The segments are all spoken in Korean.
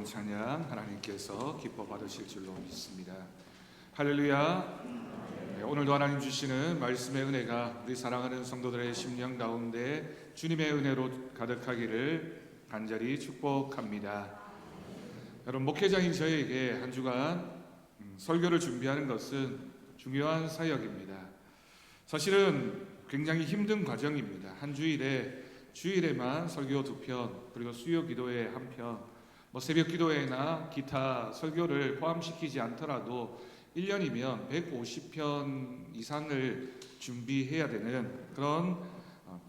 아름다운 찬양 하나님께서 기뻐 받으실 줄로 믿습니다. 할렐루야. 오늘도 하나님 주시는 말씀의 은혜가 우리 사랑하는 성도들의 심령 가운데 주님의 은혜로 가득하기를 간절히 축복합니다. 여러분, 목회자인 저에게 한 주간 설교를 준비하는 것은 중요한 사역입니다. 사실은 굉장히 힘든 과정입니다. 한 주일에만 설교 2편, 그리고 수요 기도회 1편, 새벽 기도회나 기타 설교를 포함시키지 않더라도 1년이면 150편 이상을 준비해야 되는 그런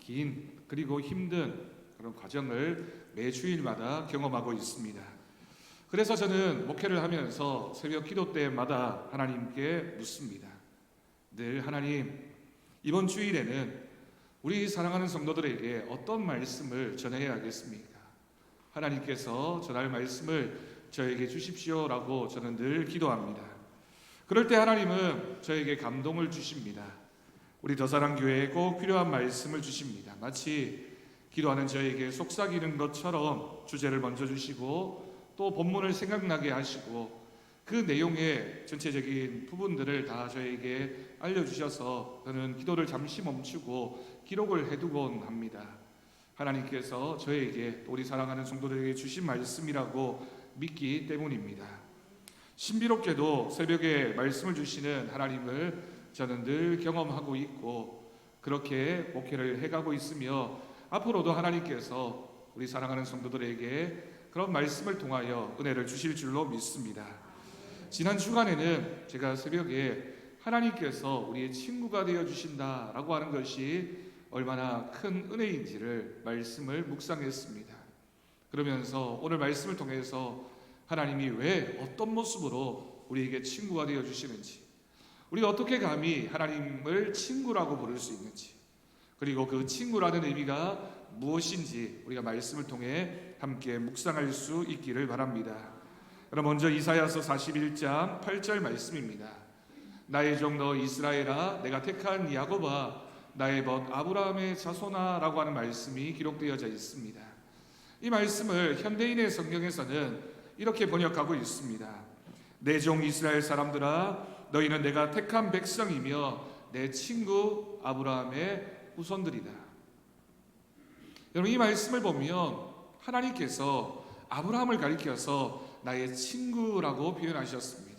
긴 그리고 힘든 그런 과정을 매 주일마다 경험하고 있습니다. 그래서 저는 목회를 하면서 새벽 기도 때마다 하나님께 묻습니다. 늘 하나님, 이번 주일에는 우리 사랑하는 성도들에게 어떤 말씀을 전해야겠습니까? 하나님께서 전할 말씀을 저에게 주십시오라고 저는 늘 기도합니다. 그럴 때 하나님은 저에게 감동을 주십니다. 우리 더사랑교회에 꼭 필요한 말씀을 주십니다. 마치 기도하는 저에게 속삭이는 것처럼 주제를 먼저 주시고 또 본문을 생각나게 하시고 그 내용의 전체적인 부분들을 다 저에게 알려주셔서 저는 기도를 잠시 멈추고 기록을 해두곤 합니다. 하나님께서 저에게 우리 사랑하는 성도들에게 주신 말씀이라고 믿기 때문입니다. 신비롭게도 새벽에 말씀을 주시는 하나님을 저는 늘 경험하고 있고 그렇게 목회를 해가고 있으며 앞으로도 하나님께서 우리 사랑하는 성도들에게 그런 말씀을 통하여 은혜를 주실 줄로 믿습니다. 지난 주간에는 제가 새벽에 하나님께서 우리의 친구가 되어 주신다라고 하는 것이 얼마나 큰 은혜인지를 말씀을 묵상했습니다. 그러면서 오늘 말씀을 통해서 하나님이 왜 어떤 모습으로 우리에게 친구가 되어 주시는지, 우리가 어떻게 감히 하나님을 친구라고 부를 수 있는지, 그리고 그 친구라는 의미가 무엇인지 우리가 말씀을 통해 함께 묵상할 수 있기를 바랍니다. 그럼 먼저 이사야서 41장 8절 말씀입니다. 나의 종 너 이스라엘아, 내가 택한 야곱아, 나의 벗 아브라함의 자손아 라고 하는 말씀이 기록되어져 있습니다. 이 말씀을 현대인의 성경에서는 이렇게 번역하고 있습니다. 내 종 이스라엘 사람들아, 너희는 내가 택한 백성이며 내 친구 아브라함의 후손들이다. 여러분, 이 말씀을 보면 하나님께서 아브라함을 가리켜서 나의 친구라고 표현하셨습니다.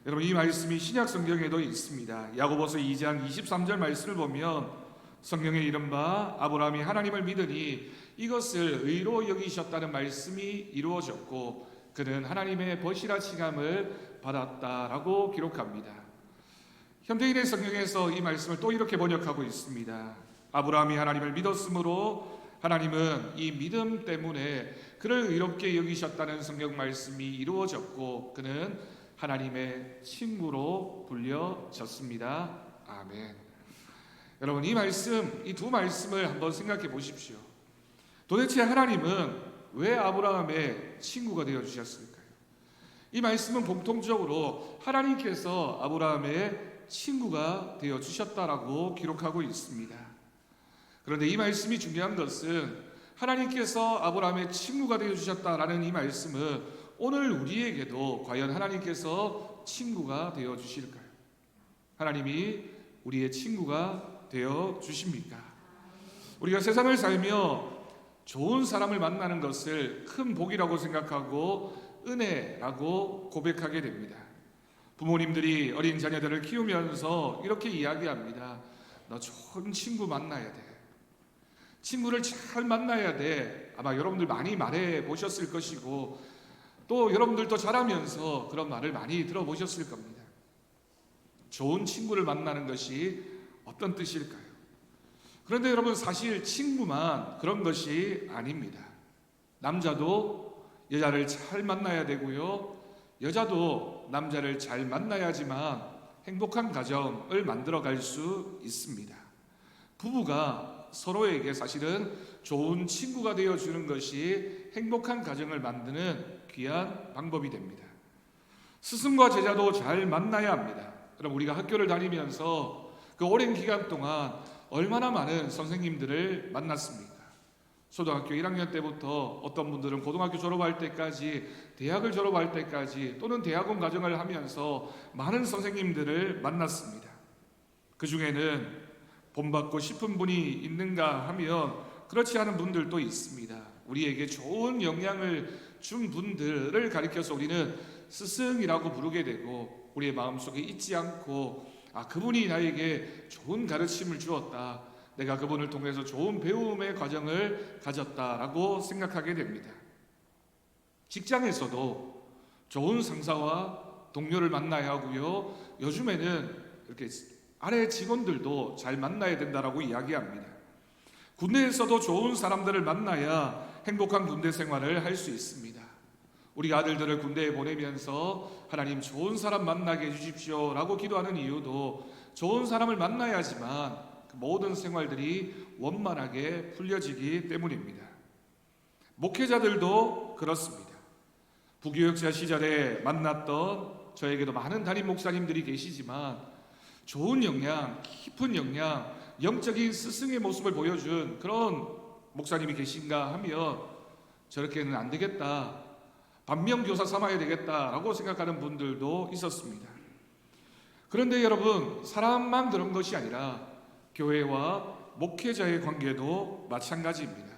여러분, 이 말씀이 신약 성경에도 있습니다. 야고보서 2장 23절 말씀을 보면 성경에 이른바 아브라함이 하나님을 믿으니 이것을 의로 여기셨다는 말씀이 이루어졌고 그는 하나님의 벗이라 칭함을 받았다라고 기록합니다. 현대인의 성경에서 이 말씀을 또 이렇게 번역하고 있습니다. 아브라함이 하나님을 믿었으므로 하나님은 이 믿음 때문에 그를 의롭게 여기셨다는 성경 말씀이 이루어졌고 그는 하나님의 친구로 불려졌습니다. 아멘. 여러분, 이 말씀, 이 두 말씀을 한번 생각해 보십시오. 도대체 하나님은 왜 아브라함의 친구가 되어 주셨을까요? 이 말씀은 공통적으로 하나님께서 아브라함의 친구가 되어 주셨다라고 기록하고 있습니다. 그런데 이 말씀이 중요한 것은 하나님께서 아브라함의 친구가 되어 주셨다라는 이 말씀은 오늘 우리에게도 과연 하나님께서 친구가 되어 주실까요? 하나님이 우리의 친구가 되어 주십니까? 우리가 세상을 살며 좋은 사람을 만나는 것을 큰 복이라고 생각하고 은혜라고 고백하게 됩니다. 부모님들이 어린 자녀들을 키우면서 이렇게 이야기합니다. 너 좋은 친구 만나야 돼. 친구를 잘 만나야 돼. 아마 여러분들 많이 말해 보셨을 것이고 또 여러분들도 자라면서 그런 말을 많이 들어보셨을 겁니다. 좋은 친구를 만나는 것이 어떤 뜻일까요? 그런데 여러분, 사실 친구만 그런 것이 아닙니다. 남자도 여자를 잘 만나야 되고요, 여자도 남자를 잘 만나야지만 행복한 가정을 만들어갈 수 있습니다. 부부가 서로에게 사실은 좋은 친구가 되어주는 것이 행복한 가정을 만드는 귀한 방법이 됩니다. 스승과 제자도 잘 만나야 합니다. 그럼 우리가 학교를 다니면서 그 오랜 기간 동안 얼마나 많은 선생님들을 만났습니까? 초등학교 1학년 때부터 어떤 분들은 고등학교 졸업할 때까지, 대학을 졸업할 때까지, 또는 대학원 과정을 하면서 많은 선생님들을 만났습니다. 그 중에는 본받고 싶은 분이 있는가 하면 그렇지 않은 분들도 있습니다. 우리에게 좋은 영향을 준 분들을 가리켜서 우리는 스승이라고 부르게 되고, 우리의 마음속에 잊지 않고 그분이 나에게 좋은 가르침을 주었다, 내가 그분을 통해서 좋은 배움의 과정을 가졌다라고 생각하게 됩니다. 직장에서도 좋은 상사와 동료를 만나야 하고요, 요즘에는 이렇게 아래 직원들도 잘 만나야 된다라고 이야기합니다. 군대에서도 좋은 사람들을 만나야 행복한 군대 생활을 할 수 있습니다. 우리가 아들들을 군대에 보내면서 하나님 좋은 사람 만나게 해주십시오 라고 기도하는 이유도 좋은 사람을 만나야지만 그 모든 생활들이 원만하게 풀려지기 때문입니다. 목회자들도 그렇습니다. 부교육자 시절에 만났던, 저에게도 많은 담임 목사님들이 계시지만 좋은 영향, 깊은 영향, 영적인 스승의 모습을 보여준 그런 목사님이 계신가 하면 저렇게는 안 되겠다, 반면교사 삼아야 되겠다라고 생각하는 분들도 있었습니다. 그런데 여러분, 사람만 그런 것이 아니라 교회와 목회자의 관계도 마찬가지입니다.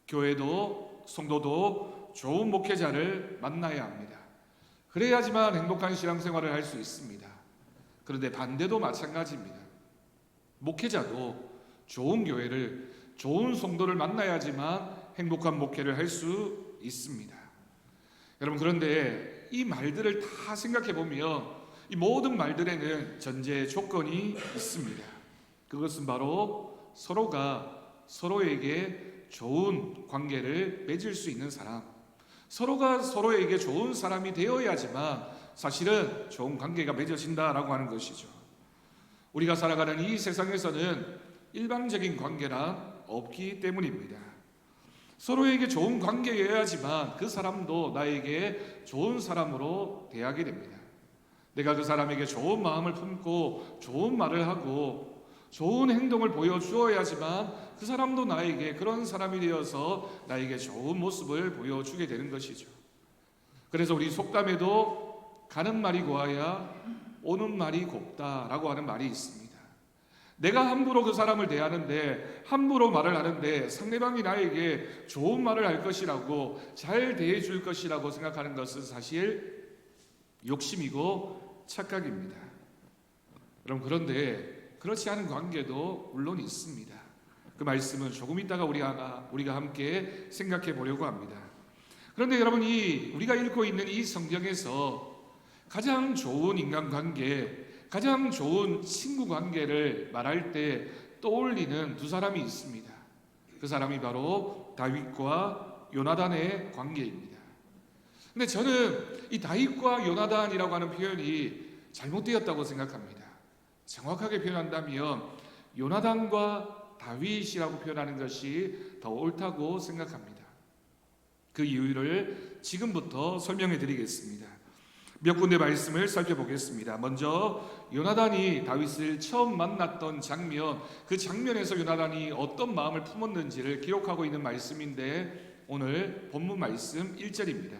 교회도 성도도 좋은 목회자를 만나야 합니다. 그래야지만 행복한 신앙생활을 할 수 있습니다. 그런데 반대도 마찬가지입니다. 목회자도 좋은 교회를, 좋은 성도를 만나야지만 행복한 목회를 할 수 있습니다. 여러분, 그런데 이 말들을 다 생각해 보면 이 모든 말들에는 전제 조건이 있습니다. 그것은 바로 서로가 서로에게 좋은 관계를 맺을 수 있는 사람, 서로가 서로에게 좋은 사람이 되어야지만 사실은 좋은 관계가 맺어진다라고 하는 것이죠. 우리가 살아가는 이 세상에서는 일방적인 관계란 없기 때문입니다. 서로에게 좋은 관계여야지만 그 사람도 나에게 좋은 사람으로 대하게 됩니다. 내가 그 사람에게 좋은 마음을 품고 좋은 말을 하고 좋은 행동을 보여주어야지만 그 사람도 나에게 그런 사람이 되어서 나에게 좋은 모습을 보여주게 되는 것이죠. 그래서 우리 속담에도 가는 말이 고와야 오는 말이 곱다라고 하는 말이 있습니다. 내가 함부로 그 사람을 대하는데, 함부로 말을 하는데 상대방이 나에게 좋은 말을 할 것이라고, 잘 대해줄 것이라고 생각하는 것은 사실 욕심이고 착각입니다. 여러분, 그런데 그렇지 않은 관계도 물론 있습니다. 그 말씀은 조금 있다가 우리가 함께 생각해 보려고 합니다. 그런데 여러분, 우리가 읽고 있는 이 성경에서 가장 좋은 인간관계, 가장 좋은 친구 관계를 말할 때 떠올리는 두 사람이 있습니다. 그 사람이 바로 다윗과 요나단의 관계입니다. 근데 저는 이 다윗과 요나단이라고 하는 표현이 잘못되었다고 생각합니다. 정확하게 표현한다면 요나단과 다윗이라고 표현하는 것이 더 옳다고 생각합니다. 그 이유를 지금부터 설명해 드리겠습니다. 몇 군데 말씀을 살펴보겠습니다. 먼저 요나단이 다윗을 처음 만났던 장면, 그 장면에서 요나단이 어떤 마음을 품었는지를 기록하고 있는 말씀인데, 오늘 본문 말씀 1절입니다.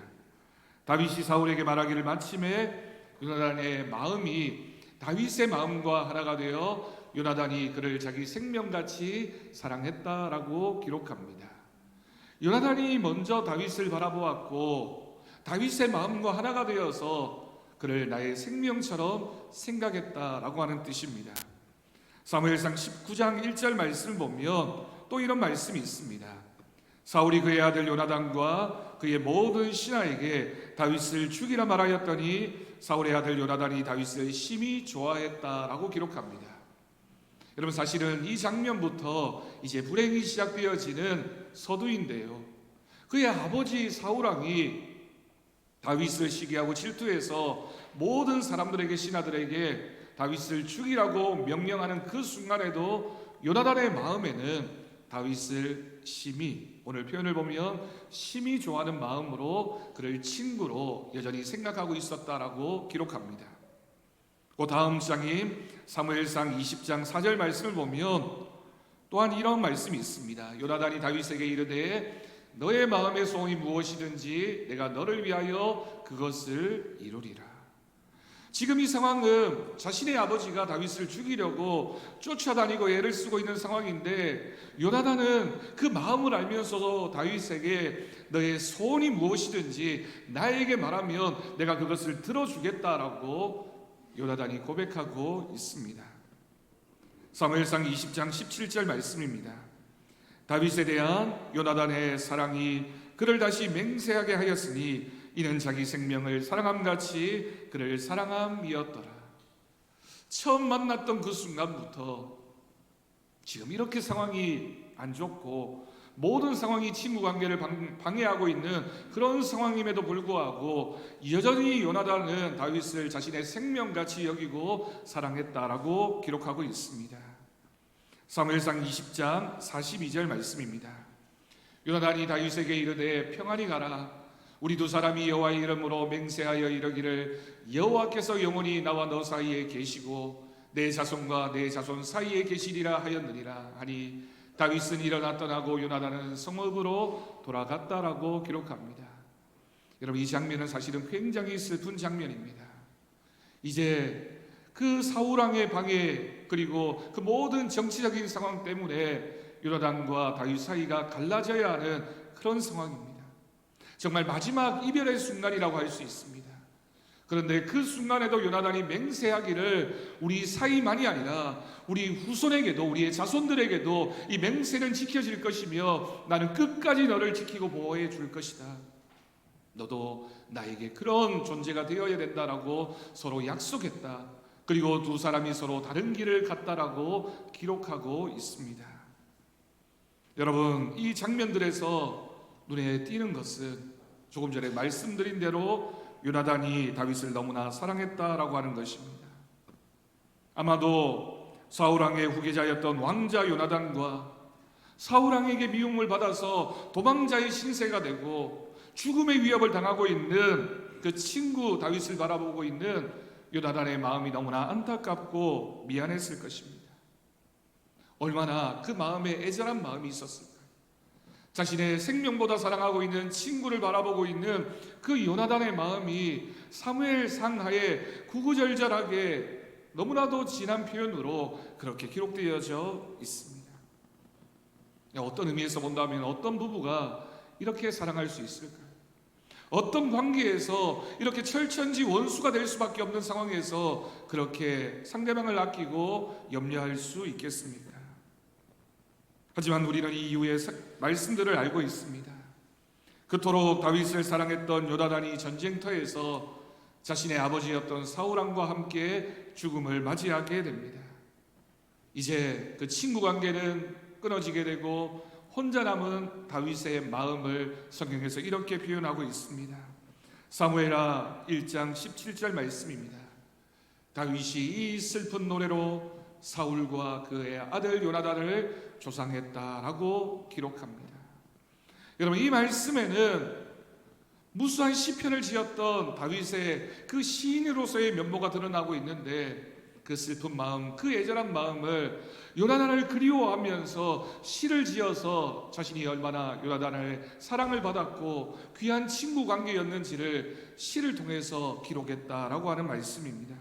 다윗이 사울에게 말하기를 마침에 요나단의 마음이 다윗의 마음과 하나가 되어 요나단이 그를 자기 생명같이 사랑했다라고 기록합니다. 요나단이 먼저 다윗을 바라보았고 다윗의 마음과 하나가 되어서 그를 나의 생명처럼 생각했다라고 하는 뜻입니다. 사무엘상 19장 1절 말씀을 보면 또 이런 말씀이 있습니다. 사울이 그의 아들 요나단과 그의 모든 신하에게 다윗을 죽이라 말하였더니 사울의 아들 요나단이 다윗을 심히 좋아했다라고 기록합니다. 여러분, 사실은 이 장면부터 이제 불행이 시작되어지는 서두인데요, 그의 아버지 사울왕이 다윗을 시기하고 질투해서 모든 사람들에게, 신하들에게 다윗을 죽이라고 명령하는 그 순간에도 요나단의 마음에는 다윗을 심히, 오늘 표현을 보면 심히 좋아하는 마음으로 그를 친구로 여전히 생각하고 있었다라고 기록합니다. 그 다음 장인 사무엘상 20장 4절 말씀을 보면 또한 이런 말씀이 있습니다. 요나단이 다윗에게 이르되 너의 마음의 소원이 무엇이든지 내가 너를 위하여 그것을 이루리라. 지금 이 상황은 자신의 아버지가 다윗을 죽이려고 쫓아다니고 애를 쓰고 있는 상황인데, 요나단은 그 마음을 알면서도 다윗에게 너의 소원이 무엇이든지 나에게 말하면 내가 그것을 들어주겠다라고 요나단이 고백하고 있습니다. 사무엘상 20장 17절 말씀입니다. 다윗에 대한 요나단의 사랑이 그를 다시 맹세하게 하였으니 이는 자기 생명을 사랑함같이 그를 사랑함이었더라. 처음 만났던 그 순간부터 지금 이렇게 상황이 안 좋고 모든 상황이 친구 관계를 방해하고 있는 그런 상황임에도 불구하고 여전히 요나단은 다윗을 자신의 생명같이 여기고 사랑했다라고 기록하고 있습니다. 사무엘상 20장 42절 말씀입니다. 요나단이 다윗에게 이르되 평안히 가라. 우리 두 사람이 여호와의 이름으로 맹세하여 이르기를 여호와께서 영원히 나와 너 사이에 계시고 내 자손과 내 자손 사이에 계시리라 하였느니라 하니 다윗은 일어나 떠나고 요나단은 성읍으로 돌아갔다라고 기록합니다. 여러분, 이 장면은 사실은 굉장히 슬픈 장면입니다. 이제 그 사울왕의 방해 그리고 그 모든 정치적인 상황 때문에 요나단과 다윗 사이가 갈라져야 하는 그런 상황입니다. 정말 마지막 이별의 순간이라고 할 수 있습니다. 그런데 그 순간에도 요나단이 맹세하기를 우리 사이만이 아니라 우리 후손에게도 우리의 자손들에게도 이 맹세는 지켜질 것이며 나는 끝까지 너를 지키고 보호해 줄 것이다. 너도 나에게 그런 존재가 되어야 된다라고 서로 약속했다. 그리고 두 사람이 서로 다른 길을 갔다라고 기록하고 있습니다. 여러분, 이 장면들에서 눈에 띄는 것은 조금 전에 말씀드린 대로 요나단이 다윗을 너무나 사랑했다라고 하는 것입니다. 아마도 사울왕의 후계자였던 왕자 요나단과 사울왕에게 미움을 받아서 도망자의 신세가 되고 죽음의 위협을 당하고 있는 그 친구 다윗을 바라보고 있는 요나단의 마음이 너무나 안타깝고 미안했을 것입니다. 얼마나 그 마음에 애절한 마음이 있었을까. 자신의 생명보다 사랑하고 있는 친구를 바라보고 있는 그 요나단의 마음이 사무엘 상하에 구구절절하게 너무나도 진한 표현으로 그렇게 기록되어져 있습니다. 어떤 의미에서 본다면 어떤 부부가 이렇게 사랑할 수 있을까요? 어떤 관계에서 이렇게 철천지 원수가 될 수밖에 없는 상황에서 그렇게 상대방을 아끼고 염려할 수 있겠습니까? 하지만 우리는 이 이후의 말씀들을 알고 있습니다. 그토록 다윗을 사랑했던 요나단이 전쟁터에서 자신의 아버지였던 사울왕과 함께 죽음을 맞이하게 됩니다. 이제 그 친구 관계는 끊어지게 되고 혼자 남은 다윗의 마음을 성경에서 이렇게 표현하고 있습니다. 사무엘하 1장 17절 말씀입니다. 다윗이 이 슬픈 노래로 사울과 그의 아들 요나단을 조상했다라고 기록합니다. 여러분, 이 말씀에는 무수한 시편을 지었던 다윗의 그 시인으로서의 면모가 드러나고 있는데, 그 슬픈 마음, 그 애절한 마음을 요나단을 그리워하면서 시를 지어서 자신이 얼마나 요나단의 사랑을 받았고 귀한 친구 관계였는지를 시를 통해서 기록했다라고 하는 말씀입니다.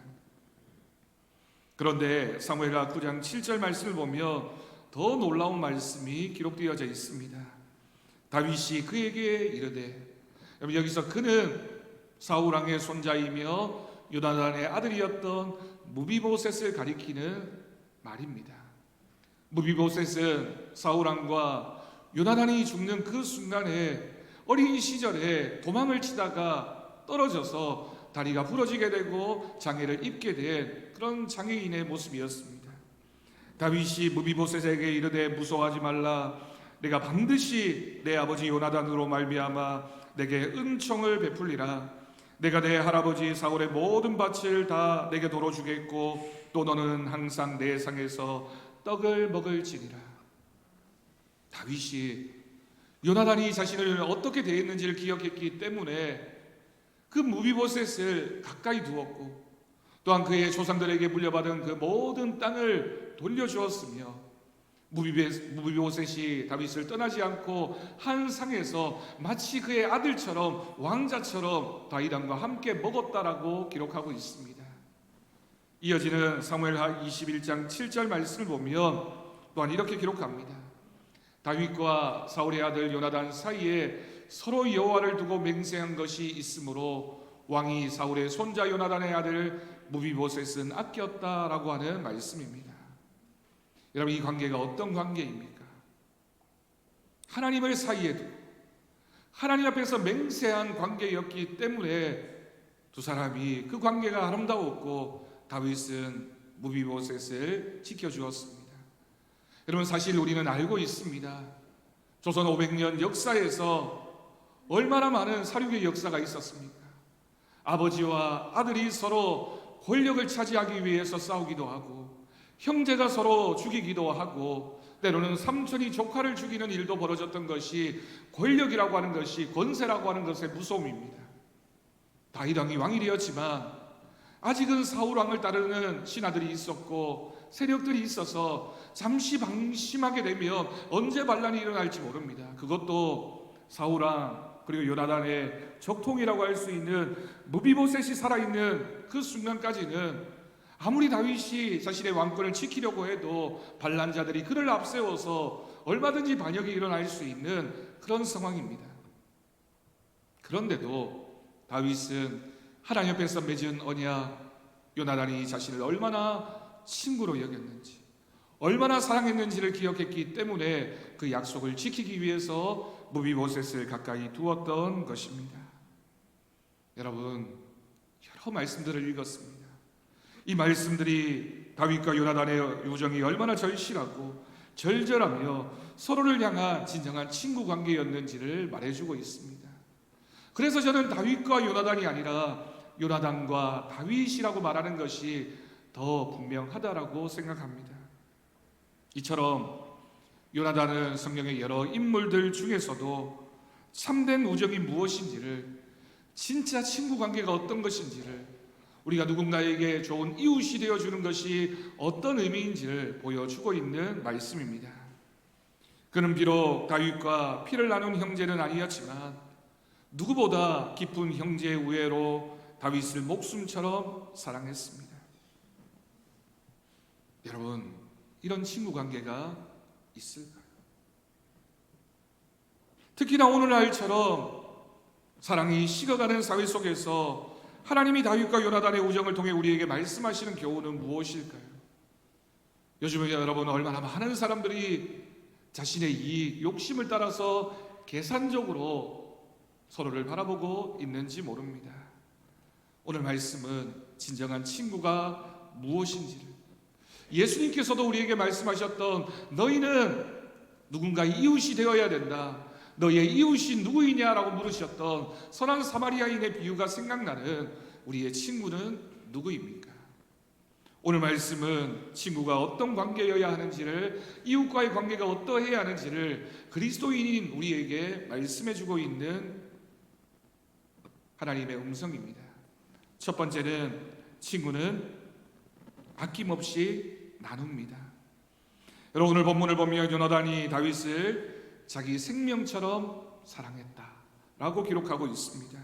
그런데 사무엘하 9장 7절 말씀을 보면 더 놀라운 말씀이 기록되어져 있습니다. 다윗이 그에게 이르되, 여기서 그는 사울왕의 손자이며 요나단의 아들이었던 무비보셋을 가리키는 말입니다. 무비보셋은 사울왕과 요나단이 죽는 그 순간에 어린 시절에 도망을 치다가 떨어져서 다리가 부러지게 되고 장애를 입게 된 그런 장애인의 모습이었습니다. 다윗이 무비보셋에게 이르되 무서워하지 말라. 내가 반드시 내 아버지 요나단으로 말미암아 내게 은총을 베풀리라. 내가 내 할아버지 사울의 모든 밭을 다 내게 도로 주겠고 또 너는 항상 내 상에서 떡을 먹을지니라. 다윗이 요나단이 자신을 어떻게 대했는지를 기억했기 때문에 그 무비보셋을 가까이 두었고 또한 그의 조상들에게 물려받은 그 모든 땅을 돌려주었으며 무비보셋이 다윗을 떠나지 않고 한 상에서 마치 그의 아들처럼 왕자처럼 다윗왕과 함께 먹었다라고 기록하고 있습니다. 이어지는 사무엘하 21장 7절 말씀을 보면 또한 이렇게 기록합니다. 다윗과 사울의 아들 요나단 사이에 서로 여호와를 두고 맹세한 것이 있으므로 왕이 사울의 손자 요나단의 아들 무비보셋은 아꼈다라고 하는 말씀입니다. 여러분, 이 관계가 어떤 관계입니까? 하나님을 사이에 두고 하나님 앞에서 맹세한 관계였기 때문에 두 사람이 그 관계가 아름다웠고 다윗은 무비보셋을 지켜주었습니다. 여러분, 사실 우리는 알고 있습니다. 조선 500년 역사에서 얼마나 많은 살육의 역사가 있었습니까? 아버지와 아들이 서로 권력을 차지하기 위해서 싸우기도 하고, 형제가 서로 죽이기도 하고, 때로는 삼촌이 조카를 죽이는 일도 벌어졌던 것이 권력이라고 하는 것이, 권세라고 하는 것의 무서움입니다. 다윗 왕이 왕이 되었지만 아직은 사울 왕을 따르는 신하들이 있었고 세력들이 있어서 잠시 방심하게 되면 언제 반란이 일어날지 모릅니다. 그것도 사울 왕 그리고 요나단의 적통이라고 할 수 있는 무비보셋이 살아있는 그 순간까지는 아무리 다윗이 자신의 왕권을 지키려고 해도 반란자들이 그를 앞세워서 얼마든지 반역이 일어날 수 있는 그런 상황입니다. 그런데도 다윗은 하나님 앞에서 맺은 언약, 요나단이 자신을 얼마나 친구로 여겼는지, 얼마나 사랑했는지를 기억했기 때문에 그 약속을 지키기 위해서 무비보셋을 가까이 두었던 것입니다. 여러분, 여러 말씀들을 읽었습니다. 이 말씀들이 다윗과 요나단의 우정이 얼마나 절실하고 절절하며 서로를 향한 진정한 친구 관계였는지를 말해주고 있습니다. 그래서 저는 다윗과 요나단이 아니라 요나단과 다윗이라고 말하는 것이 더 분명하다라고 생각합니다. 이처럼 요나단은 성경의 여러 인물들 중에서도 참된 우정이 무엇인지를, 진짜 친구 관계가 어떤 것인지를, 우리가 누군가에게 좋은 이웃이 되어주는 것이 어떤 의미인지를 보여주고 있는 말씀입니다. 그는 비록 다윗과 피를 나눈 형제는 아니었지만 누구보다 깊은 형제의 우애로 다윗을 목숨처럼 사랑했습니다. 여러분, 이런 친구 관계가 있을까요? 특히나 오늘날처럼 사랑이 식어가는 사회 속에서 하나님이 다윗과 요나단의 우정을 통해 우리에게 말씀하시는 교훈은 무엇일까요? 요즘에 여러분, 얼마나 많은 사람들이 자신의 이익, 욕심을 따라서 계산적으로 서로를 바라보고 있는지 모릅니다. 오늘 말씀은 진정한 친구가 무엇인지를, 예수님께서도 우리에게 말씀하셨던 너희는 누군가의 이웃이 되어야 된다, 너희의 이웃이 누구이냐라고 물으셨던 선한 사마리아인의 비유가 생각나는 우리의 친구는 누구입니까? 오늘 말씀은 친구가 어떤 관계여야 하는지를, 이웃과의 관계가 어떠해야 하는지를 그리스도인인 우리에게 말씀해주고 있는 하나님의 음성입니다. 첫 번째는 친구는 아낌없이 나눕니다. 여러분, 오늘 본문을 보면 요나단이 다윗을 자기 생명처럼 사랑했다라고 기록하고 있습니다.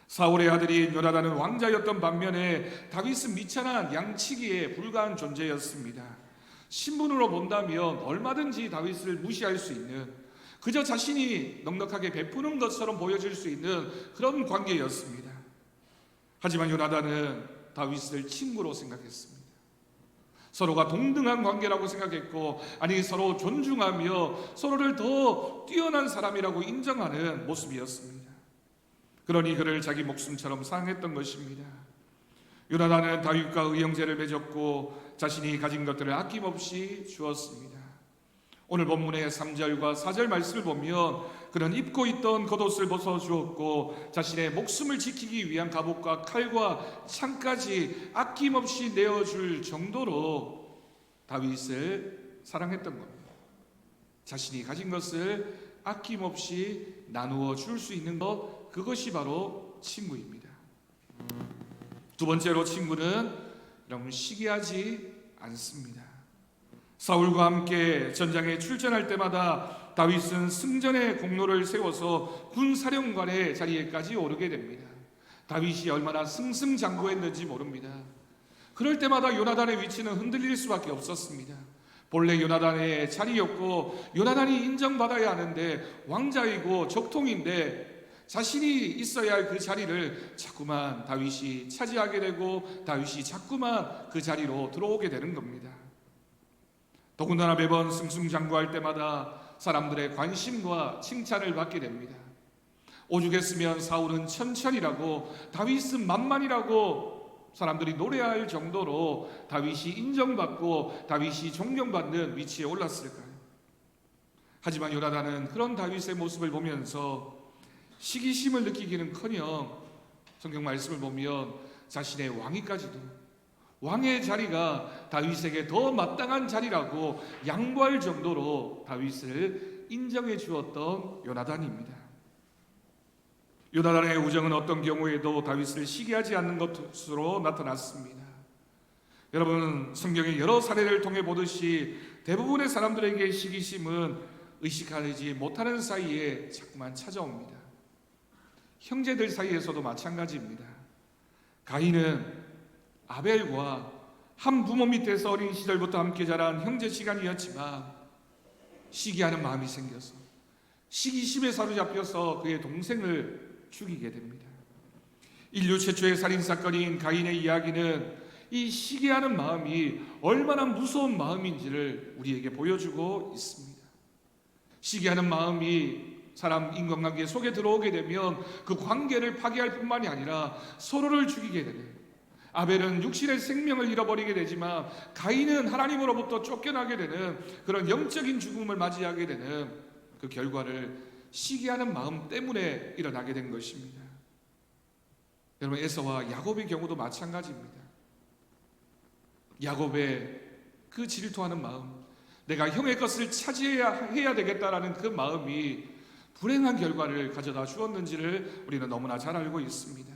사울의 아들인 요나단은 왕자였던 반면에 다윗은 미천한 양치기에 불과한 존재였습니다. 신분으로 본다면 얼마든지 다윗을 무시할 수 있는, 그저 자신이 넉넉하게 베푸는 것처럼 보여질 수 있는 그런 관계였습니다. 하지만 요나단은 다윗을 친구로 생각했습니다. 서로가 동등한 관계라고 생각했고, 아니 서로 존중하며 서로를 더 뛰어난 사람이라고 인정하는 모습이었습니다. 그러니 그를 자기 목숨처럼 사랑했던 것입니다. 요나단은 다윗과 의형제를 맺었고 자신이 가진 것들을 아낌없이 주었습니다. 오늘 본문의 3절과 4절 말씀을 보면 그는 입고 있던 겉옷을 벗어주었고 자신의 목숨을 지키기 위한 갑옷과 칼과 창까지 아낌없이 내어줄 정도로 다윗을 사랑했던 겁니다. 자신이 가진 것을 아낌없이 나누어 줄 수 있는 것, 그것이 바로 친구입니다. 두 번째로 친구는 여러분 시기하지 않습니다. 사울과 함께 전장에 출전할 때마다 다윗은 승전의 공로를 세워서 군사령관의 자리에까지 오르게 됩니다. 다윗이 얼마나 승승장구했는지 모릅니다. 그럴 때마다 요나단의 위치는 흔들릴 수밖에 없었습니다. 본래 요나단의 자리였고 요나단이 인정받아야 하는데 왕자이고 적통인데 자신이 있어야 할 그 자리를 자꾸만 다윗이 차지하게 되고 다윗이 자꾸만 그 자리로 들어오게 되는 겁니다. 더군다나 매번 승승장구할 때마다 사람들의 관심과 칭찬을 받게 됩니다. 오죽했으면 사울은 천천히라고 다윗은 만만이라고 사람들이 노래할 정도로 다윗이 인정받고 다윗이 존경받는 위치에 올랐을까요? 하지만 요나단은 그런 다윗의 모습을 보면서 시기심을 느끼기는커녕 성경 말씀을 보면 자신의 왕위까지도 왕의 자리가 다윗에게 더 마땅한 자리라고 양보할 정도로 다윗을 인정해 주었던 요나단입니다. 요나단의 우정은 어떤 경우에도 다윗을 시기하지 않는 것으로 나타났습니다. 여러분, 성경의 여러 사례를 통해 보듯이 대부분의 사람들에게 시기심은 의식하지 못하는 사이에 자꾸만 찾아옵니다. 형제들 사이에서도 마찬가지입니다. 가인은 아벨과 한 부모 밑에서 어린 시절부터 함께 자란 형제 시간이었지만 시기하는 마음이 생겨서 시기심에 사로잡혀서 그의 동생을 죽이게 됩니다. 인류 최초의 살인사건인 가인의 이야기는 이 시기하는 마음이 얼마나 무서운 마음인지를 우리에게 보여주고 있습니다. 시기하는 마음이 사람 인간관계 속에 들어오게 되면 그 관계를 파괴할 뿐만이 아니라 서로를 죽이게 되는, 아벨은 육신의 생명을 잃어버리게 되지만 가인은 하나님으로부터 쫓겨나게 되는 그런 영적인 죽음을 맞이하게 되는 그 결과를 시기하는 마음 때문에 일어나게 된 것입니다. 여러분, 에서와 야곱의 경우도 마찬가지입니다. 야곱의 그 질투하는 마음, 내가 형의 것을 차지해야 되겠다라는 그 마음이 불행한 결과를 가져다 주었는지를 우리는 너무나 잘 알고 있습니다.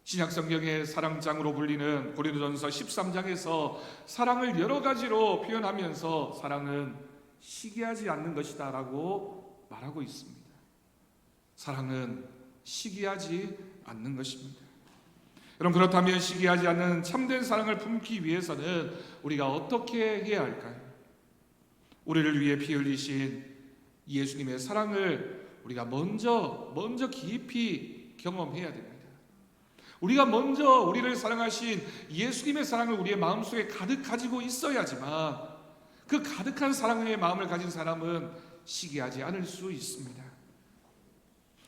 신약 성경의 사랑장으로 불리는 고린도전서 13장에서 사랑을 여러 가지로 표현하면서 사랑은 시기하지 않는 것이다 라고 말하고 있습니다. 사랑은 시기하지 않는 것입니다. 여러분, 그렇다면 시기하지 않는 참된 사랑을 품기 위해서는 우리가 어떻게 해야 할까요? 우리를 위해 피 흘리신 예수님의 사랑을 우리가 먼저 깊이 경험해야 됩니다. 우리가 먼저 우리를 사랑하신 예수님의 사랑을 우리의 마음속에 가득 가지고 있어야지만 그 가득한 사랑의 마음을 가진 사람은 시기하지 않을 수 있습니다.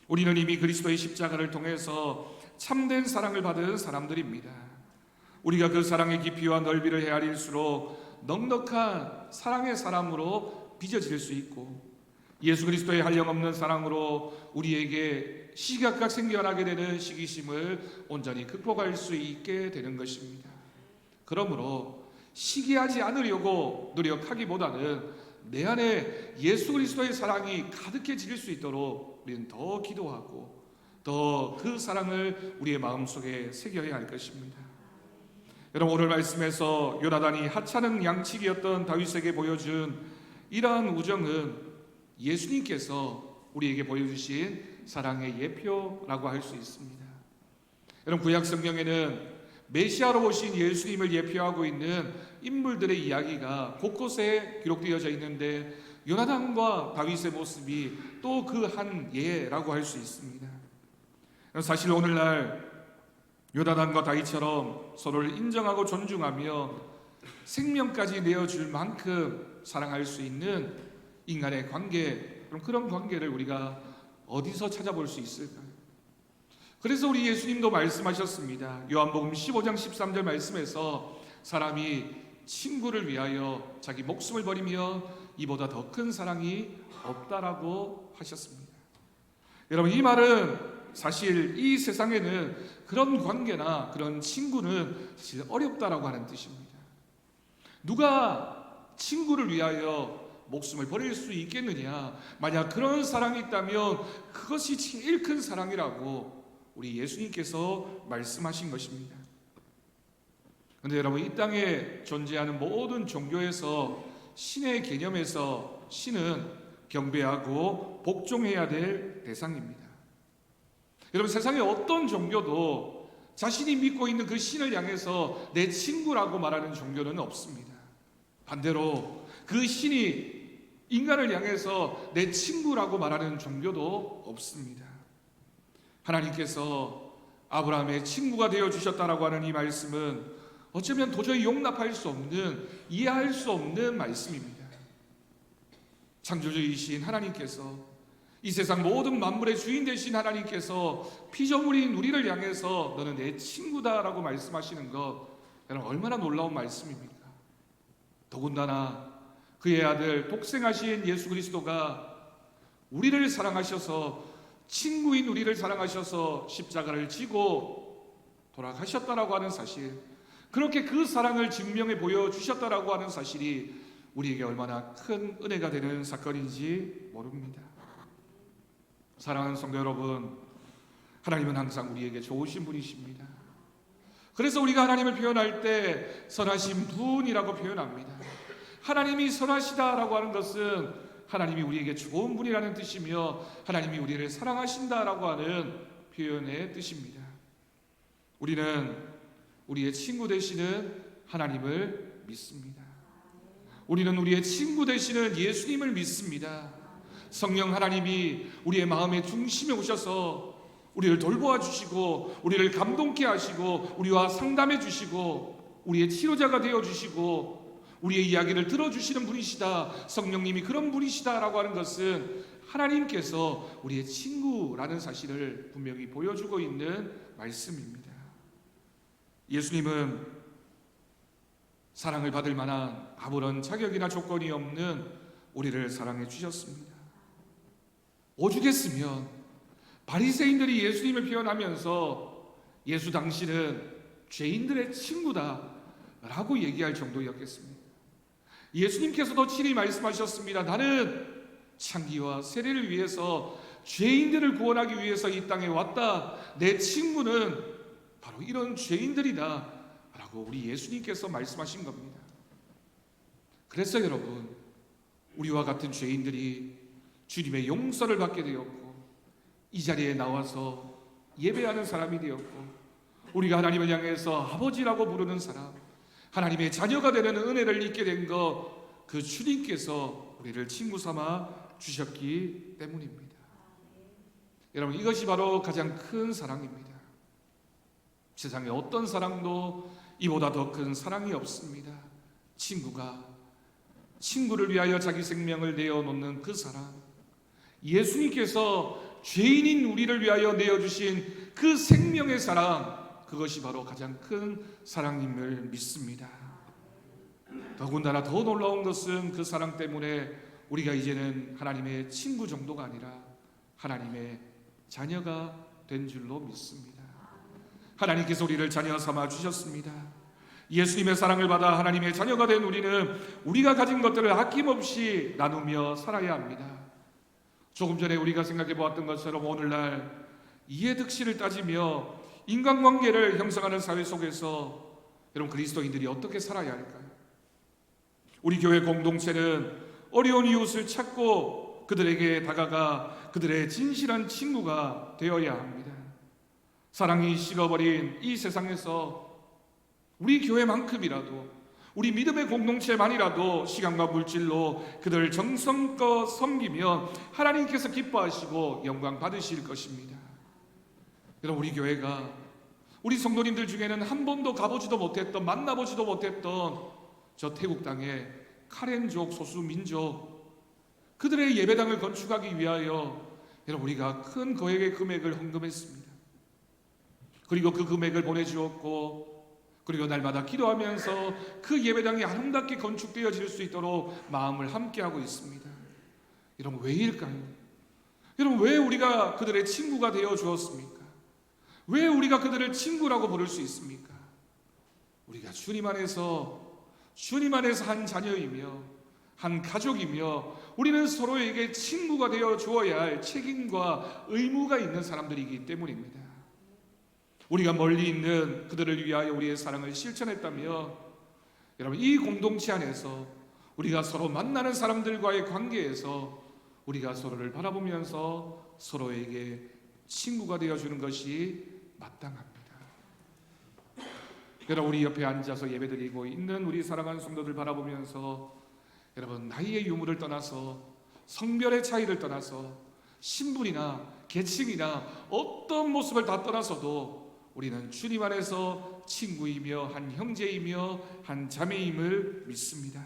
우리는 이미 그리스도의 십자가를 통해서 참된 사랑을 받은 사람들입니다. 우리가 그 사랑의 깊이와 넓이를 헤아릴수록 넉넉한 사랑의 사람으로 빚어질 수 있고 예수 그리스도의 한량없는 사랑으로 우리에게 시각각 생겨나게 되는 시기심을 온전히 극복할 수 있게 되는 것입니다. 그러므로 시기하지 않으려고 노력하기보다는 내 안에 예수 그리스도의 사랑이 가득해질 수 있도록 우리는 더 기도하고 더 그 사랑을 우리의 마음속에 새겨야 할 것입니다. 여러분, 오늘 말씀에서 요나단이 하찮은 양치기였던 다윗에게 보여준 이러한 우정은 예수님께서 우리에게 보여주신 사랑의 예표라고 할 수 있습니다. 여러분, 구약 성경에는 메시아로 오신 예수님을 예표하고 있는 인물들의 이야기가 곳곳에 기록되어져 있는데 요나단과 다윗의 모습이 또 그 한 예라고 할 수 있습니다. 사실 오늘날 요나단과 다윗처럼 서로를 인정하고 존중하며 생명까지 내어줄 만큼 사랑할 수 있는 인간의 관계, 그런 관계를 우리가 어디서 찾아볼 수 있을까요? 그래서 우리 예수님도 말씀하셨습니다. 요한복음 15장 13절 말씀에서 사람이 친구를 위하여 자기 목숨을 버리며 이보다 더 큰 사랑이 없다라고 하셨습니다. 여러분, 이 말은 사실 이 세상에는 그런 관계나 그런 친구는 사실 어렵다라고 하는 뜻입니다. 누가 친구를 위하여 목숨을 버릴 수 있겠느냐? 만약 그런 사랑이 있다면 그것이 제일 큰 사랑이라고 우리 예수님께서 말씀하신 것입니다. 그런데 여러분, 이 땅에 존재하는 모든 종교에서 신의 개념에서 신은 경배하고 복종해야 될 대상입니다. 여러분, 세상의 어떤 종교도 자신이 믿고 있는 그 신을 향해서 내 친구라고 말하는 종교는 없습니다. 반대로 그 신이 인간을 향해서 내 친구라고 말하는 종교도 없습니다. 하나님께서 아브라함의 친구가 되어주셨다라고 하는 이 말씀은 어쩌면 도저히 용납할 수 없는, 이해할 수 없는 말씀입니다. 창조주이신 하나님께서, 이 세상 모든 만물의 주인 되신 하나님께서 피조물인 우리를 향해서 너는 내 친구다라고 말씀하시는 것, 여러분, 얼마나 놀라운 말씀입니까? 더군다나 그의 아들 독생하신 예수 그리스도가 우리를 사랑하셔서, 친구인 우리를 사랑하셔서 십자가를 지고 돌아가셨다라고 하는 사실, 그렇게 그 사랑을 증명해 보여주셨다라고 하는 사실이 우리에게 얼마나 큰 은혜가 되는 사건인지 모릅니다. 사랑하는 성도 여러분, 하나님은 항상 우리에게 좋으신 분이십니다. 그래서 우리가 하나님을 표현할 때 선하신 분이라고 표현합니다. 하나님이 선하시다라고 하는 것은 하나님이 우리에게 좋은 분이라는 뜻이며 하나님이 우리를 사랑하신다라고 하는 표현의 뜻입니다. 우리는 우리의 친구 되시는 하나님을 믿습니다. 우리는 우리의 친구 되시는 예수님을 믿습니다. 성령 하나님이 우리의 마음의 중심에 오셔서 우리를 돌보아 주시고 우리를 감동케 하시고 우리와 상담해 주시고 우리의 치료자가 되어 주시고 우리의 이야기를 들어주시는 분이시다, 성령님이 그런 분이시다라고 하는 것은 하나님께서 우리의 친구라는 사실을 분명히 보여주고 있는 말씀입니다. 예수님은 사랑을 받을 만한 아무런 자격이나 조건이 없는 우리를 사랑해 주셨습니다. 오죽했으면 바리새인들이 예수님을 표현하면서 예수 당신은 죄인들의 친구다라고 얘기할 정도였겠습니다. 예수님께서도 친히 말씀하셨습니다. 나는 창기와 세례를 위해서 죄인들을 구원하기 위해서 이 땅에 왔다. 내 친구는 바로 이런 죄인들이다 라고 우리 예수님께서 말씀하신 겁니다. 그래서 여러분, 우리와 같은 죄인들이 주님의 용서를 받게 되었고 이 자리에 나와서 예배하는 사람이 되었고 우리가 하나님을 향해서 아버지라고 부르는 사람, 하나님의 자녀가 되는 은혜를 잊게 된 것, 그 주님께서 우리를 친구 삼아 주셨기 때문입니다. 여러분, 이것이 바로 가장 큰 사랑입니다. 세상에 어떤 사랑도 이보다 더 큰 사랑이 없습니다. 친구가 친구를 위하여 자기 생명을 내어놓는 그 사랑, 예수님께서 죄인인 우리를 위하여 내어주신 그 생명의 사랑, 그것이 바로 가장 큰 사랑임을 믿습니다. 더군다나 더 놀라운 것은 그 사랑 때문에 우리가 이제는 하나님의 친구 정도가 아니라 하나님의 자녀가 된 줄로 믿습니다. 하나님께서 우리를 자녀 삼아 주셨습니다. 예수님의 사랑을 받아 하나님의 자녀가 된 우리는 우리가 가진 것들을 아낌없이 나누며 살아야 합니다. 조금 전에 우리가 생각해 보았던 것처럼 오늘날 이해득실을 따지며 인간관계를 형성하는 사회 속에서 여러분, 그리스도인들이 어떻게 살아야 할까요? 우리 교회 공동체는 어려운 이웃을 찾고 그들에게 다가가 그들의 진실한 친구가 되어야 합니다. 사랑이 식어버린 이 세상에서 우리 교회만큼이라도, 우리 믿음의 공동체만이라도 시간과 물질로 그들 정성껏 섬기면 하나님께서 기뻐하시고 영광 받으실 것입니다. 여러분, 우리 교회가 우리 성도님들 중에는 한 번도 가보지도 못했던, 만나보지도 못했던 저 태국 땅의 카렌족 소수민족, 그들의 예배당을 건축하기 위하여 여러분, 우리가 큰 거액의 금액을 헌금했습니다. 그리고 그 금액을 보내주었고, 그리고 날마다 기도하면서 그 예배당이 아름답게 건축되어질 수 있도록 마음을 함께하고 있습니다. 여러분, 왜일까요? 여러분, 왜 우리가 그들의 친구가 되어 주었습니까? 왜 우리가 그들을 친구라고 부를 수 있습니까? 우리가 주님 안에서 한 자녀이며 한 가족이며 우리는 서로에게 친구가 되어 주어야 할 책임과 의무가 있는 사람들이기 때문입니다. 우리가 멀리 있는 그들을 위하여 우리의 사랑을 실천했다며 여러분, 이 공동체 안에서 우리가 서로 만나는 사람들과의 관계에서 우리가 서로를 바라보면서 서로에게 친구가 되어주는 것이 마땅합니다. 여러분, 우리 옆에 앉아서 예배드리고 있는 우리 사랑하는 성도들 바라보면서 여러분, 나이의 유무를 떠나서 성별의 차이를 떠나서 신분이나 계층이나 어떤 모습을 다 떠나서도 우리는 주님 안에서 친구이며 한 형제이며 한 자매임을 믿습니다.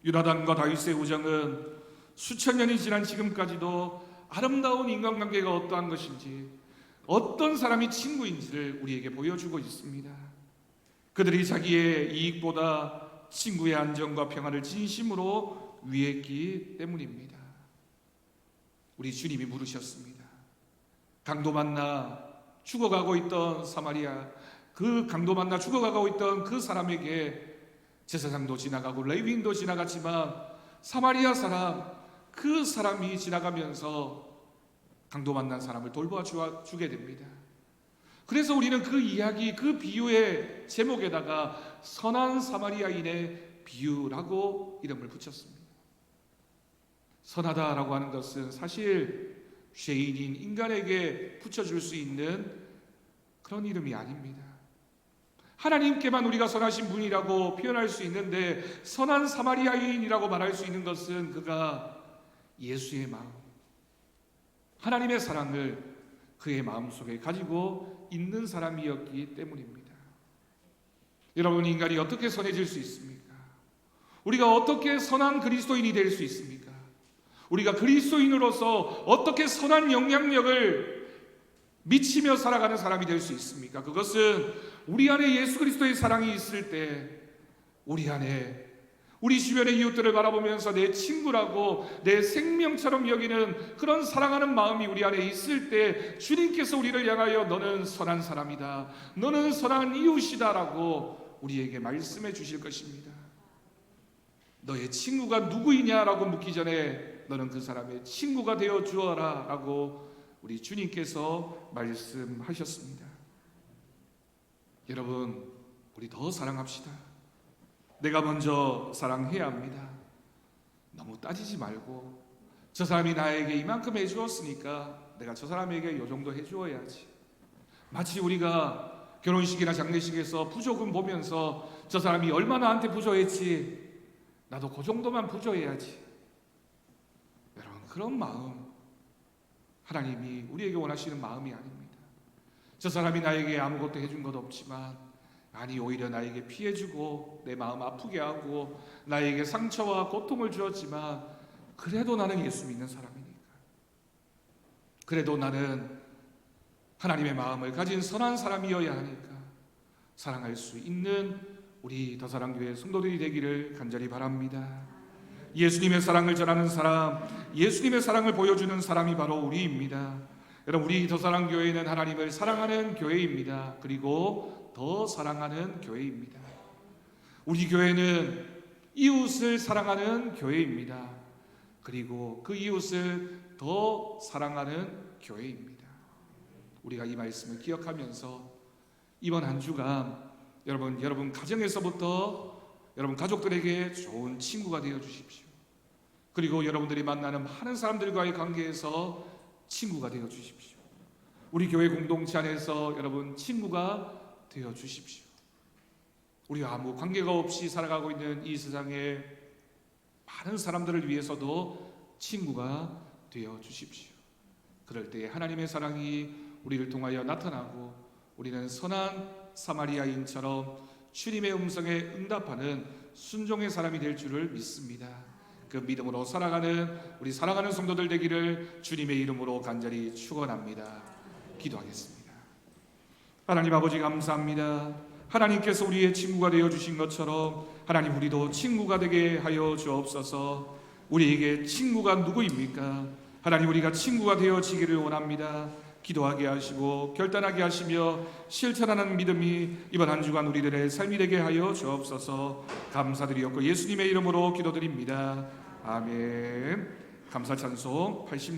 요나단과 다윗의 우정은 수천 년이 지난 지금까지도 아름다운 인간관계가 어떠한 것인지, 어떤 사람이 친구인지를 우리에게 보여주고 있습니다. 그들이 자기의 이익보다 친구의 안정과 평안을 진심으로 위했기 때문입니다. 우리 주님이 물으셨습니다. 강도 만나 죽어가고 있던 사마리아, 그 강도 만나 죽어가고 있던 그 사람에게 제사장도 지나가고 레위인도 지나갔지만 사마리아 사람, 그 사람이 지나가면서 강도 만난 사람을 돌보아 주게 됩니다. 그래서 우리는 그 이야기, 그 비유의 제목에다가 선한 사마리아인의 비유라고 이름을 붙였습니다. 선하다라고 하는 것은 사실 죄인인 인간에게 붙여줄 수 있는 그런 이름이 아닙니다. 하나님께만 우리가 선하신 분이라고 표현할 수 있는데, 선한 사마리아인이라고 말할 수 있는 것은 그가 예수의 마음, 하나님의 사랑을 그의 마음속에 가지고 있는 사람이었기 때문입니다. 여러분, 인간이 어떻게 선해질 수 있습니까? 우리가 어떻게 선한 그리스도인이 될 수 있습니까? 우리가 그리스도인으로서 어떻게 선한 영향력을 미치며 살아가는 사람이 될 수 있습니까? 그것은 우리 안에 예수 그리스도의 사랑이 있을 때, 우리 안에 우리 주변의 이웃들을 바라보면서 내 친구라고 내 생명처럼 여기는 그런 사랑하는 마음이 우리 안에 있을 때, 주님께서 우리를 향하여 너는 선한 사람이다, 너는 선한 이웃이다 라고 우리에게 말씀해 주실 것입니다. 너의 친구가 누구이냐라고 묻기 전에 너는 그 사람의 친구가 되어 주어라 라고 우리 주님께서 말씀하셨습니다. 여러분, 우리 더 사랑합시다. 내가 먼저 사랑해야 합니다. 너무 따지지 말고, 저 사람이 나에게 이만큼 해주었으니까 내가 저 사람에게 이 정도 해주어야지. 마치 우리가 결혼식이나 장례식에서 부조금 보면서 저 사람이 얼마나 나한테 부조했지, 나도 그 정도만 부조해야지. 여러분, 그런 마음 하나님이 우리에게 원하시는 마음이 아닙니다. 저 사람이 나에게 아무것도 해준 것 없지만, 아니 오히려 나에게 피해주고 내 마음 아프게 하고 나에게 상처와 고통을 주었지만 그래도 나는 예수 믿는 사람이니까, 그래도 나는 하나님의 마음을 가진 선한 사람이어야 하니까 사랑할 수 있는 우리 더사랑교회 성도들이 되기를 간절히 바랍니다. 예수님의 사랑을 전하는 사람, 예수님의 사랑을 보여주는 사람이 바로 우리입니다. 여러분, 우리 더사랑교회는 하나님을 사랑하는 교회입니다. 그리고 더 사랑하는 교회입니다. 우리 교회는 이웃을 사랑하는 교회입니다. 그리고 그 이웃을 더 사랑하는 교회입니다. 우리가 이 말씀을 기억하면서 이번 한 주간 여러분 가정에서부터 여러분 가족들에게 좋은 친구가 되어 주십시오. 그리고 여러분들이 만나는 많은 사람들과의 관계에서 친구가 되어 주십시오. 우리 교회 공동체 안에서 여러분 친구가 되어 주십시오. 우리와 아무 관계가 없이 살아가고 있는 이 세상에 많은 사람들을 위해서도 친구가 되어 주십시오. 그럴 때 하나님의 사랑이 우리를 통하여 나타나고 우리는 선한 사마리아인처럼 주님의 음성에 응답하는 순종의 사람이 될 줄을 믿습니다. 그 믿음으로 살아가는 우리 사랑하는 성도들 되기를 주님의 이름으로 간절히 축원합니다. 기도하겠습니다. 하나님 아버지, 감사합니다. 하나님께서 우리의 친구가 되어주신 것처럼 하나님, 우리도 친구가 되게 하여 주옵소서. 우리에게 친구가 누구입니까? 하나님, 우리가 친구가 되어지기를 원합니다. 기도하게 하시고 결단하게 하시며 실천하는 믿음이 이번 한 주간 우리들의 삶이 되게 하여 주옵소서. 감사드리옵고 예수님의 이름으로 기도드립니다. 아멘. 감사 찬송 86